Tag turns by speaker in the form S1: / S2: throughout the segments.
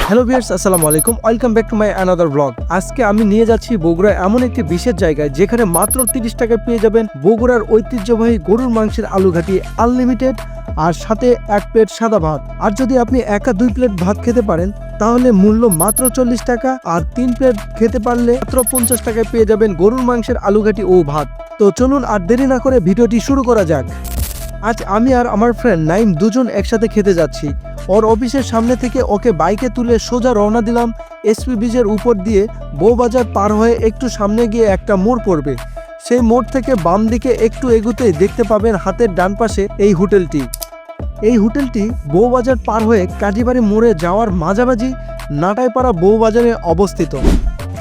S1: Hello viewers, আসসালামু আলাইকুম। Welcome back to my another blog. আজকে আমি নিয়ে যাচ্ছি বগুড়া এমন একটি বিশেষ জায়গায় যেখানে মাত্র 30 টাকায় পেয়ে যাবেন বগুড়ার ঐতিহ্যবাহী গরুর মাংসের আলুঘাটি আনলিমিটেড, আর সাথে এক প্লেট সাদা ভাত। আর যদি আপনি একা 2 প্লেট ভাত খেতে পারেন তাহলে মূল্য মাত্র 40 টাকা, আর 3 প্লেট খেতে পারলে মাত্র 50 টাকায় পেয়ে যাবেন গরুর মাংসের আলুঘাটি ও ভাত। তো চলুন আর দেরি না করে ভিডিওটি শুরু করা যাক। আজ আমি আর আমার ফ্রেন্ড নাইম দুজন একসাথে খেতে যাচ্ছি। ওর অফিসের সামনে থেকে ওকে বাইকে তুলে সোজা রওনা দিলাম এসপি ব্রিজের উপর দিয়ে। বউবাজার পার হয়ে একটু সামনে গিয়ে একটা মোড় পড়বে। সেই মোড় থেকে বাম দিকে একটু এগুতেই দেখতে পাবেন হাতের ডান পাশে এই হোটেলটি। এই হোটেলটি বউবাজার পার হয়ে কাজীবাড়ি মোড়ে যাওয়ার মাঝামাঝি নাটাইপাড়া বউবাজারে অবস্থিত।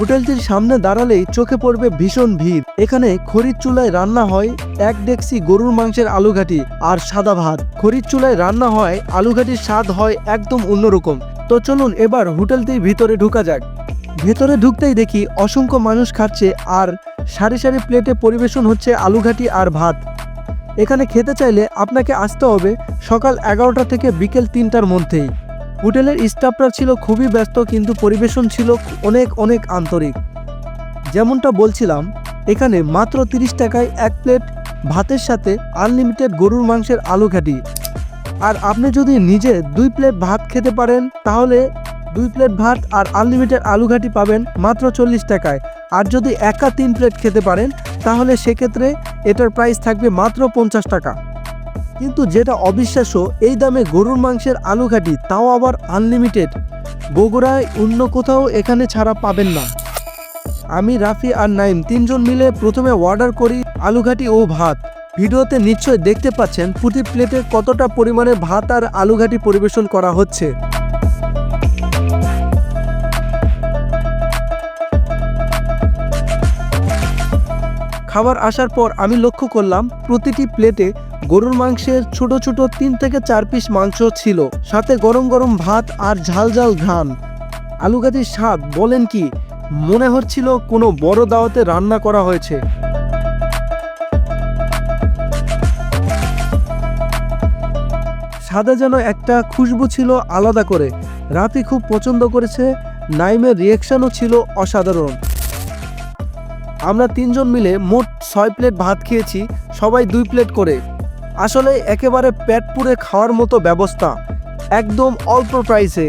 S1: হোটেলটির সামনে দাঁড়ালেই চোখে পড়বে ভীষণ ভিড়। এখানে খড়ির চুলায় রান্না হয় এক ডেকসি গরুর মাংসের আলুঘাটি আর সাদা ভাত। খড়ির চুলায় রান্না হয় আলুঘাটির স্বাদ হয় একদম অন্যরকম। তো চলুন এবার হোটেলটির ভিতরে ঢোকা যাক। ভেতরে ঢুকতেই দেখি অসংখ্য মানুষ খাচ্ছে, আর সারি সারি প্লেটে পরিবেশন হচ্ছে আলুঘাটি আর ভাত। এখানে খেতে চাইলে আপনাকে আসতে হবে সকাল 11টা থেকে বিকেল 3টার মধ্যেই। হোটেলের স্টাফরা ছিল খুবই ব্যস্ত, কিন্তু পরিবেশন ছিল অনেক আন্তরিক। যেমনটা বলছিলাম, এখানে মাত্র 30 টাকায় এক প্লেট ভাতের সাথে আনলিমিটেড গরুর মাংসের আলুঘাটি। আর আপনি যদি নিজে 2 প্লেট ভাত খেতে পারেন তাহলে 2 প্লেট ভাত আর আনলিমিটেড আলুঘাটি পাবেন মাত্র 40 টাকায়। আর যদি একা 3 প্লেট খেতে পারেন তাহলে সেক্ষেত্রে এটার প্রাইস থাকবে মাত্র 50 টাকা। কিন্তু যেটা অবিশ্বাস্য, এই দামে গরুর মাংসের আলুঘাটি, তাও আবার আনলিমিটেড। বগুড়ায় অন্য কোথাও এখানে ছাড়া পাবেন না। আমি, রাফি আর নাইম তিনজন মিলে প্রথমে অর্ডার করি আলুঘাটি ও ভাত। ভিডিওতে নিশ্চয়ই দেখতে পাচ্ছেন প্রতি প্লেটে কতটা পরিমাণে ভাত আর আলুঘাটি পরিবেশন করা হচ্ছে। খাবার আসার পর আমি লক্ষ্য করলাম প্রতিটি প্লেটে গরুর মাংসের ছোট ছোট 3 থেকে 4 পিস মাংস ছিল, সাথে গরম গরম ভাত আর ঝাল ঝাল ঘ্রাণ। আলুঘাটির স্বাদ বলেন কি, মনে হচ্ছিল কোনো বড় দাওয়াতে রান্না করা হয়েছে। স্বাদে যেন একটা খুশবু ছিল আলাদা করে। রাফি খুব পছন্দ করেছে, নাইমের রিয়াকশনও ছিল অসাধারণ। আমরা তিনজন মিলে মোট 6 প্লেট ভাত খেয়েছি, সবাই 2 প্লেট করে। আসলে একেবারে পেট পুরে খাওয়ার মতো ব্যবস্থা, একদম অল্প প্রাইসে।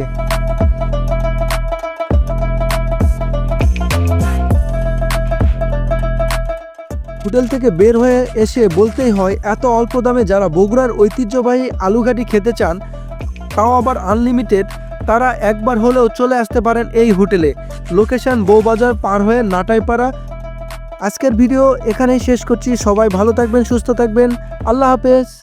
S1: হোটেল থেকে বের হয়ে এসে বলতেই হয়, এত অল্প দামে যারা বগুড়ার ঐতিহ্যবাহী আলুঘাটি খেতে চান, তাও আবার আনলিমিটেড, তারা একবার হলেও চলে আসতে পারেন এই হোটেলে। লোকেশন বউবাজার পার হয়ে নাটাইপাড়া। আজকের ভিডিও এখানেই শেষ করছি। সবাই ভালো থাকবেন, সুস্থ থাকবেন। আল্লাহ হাফেজ।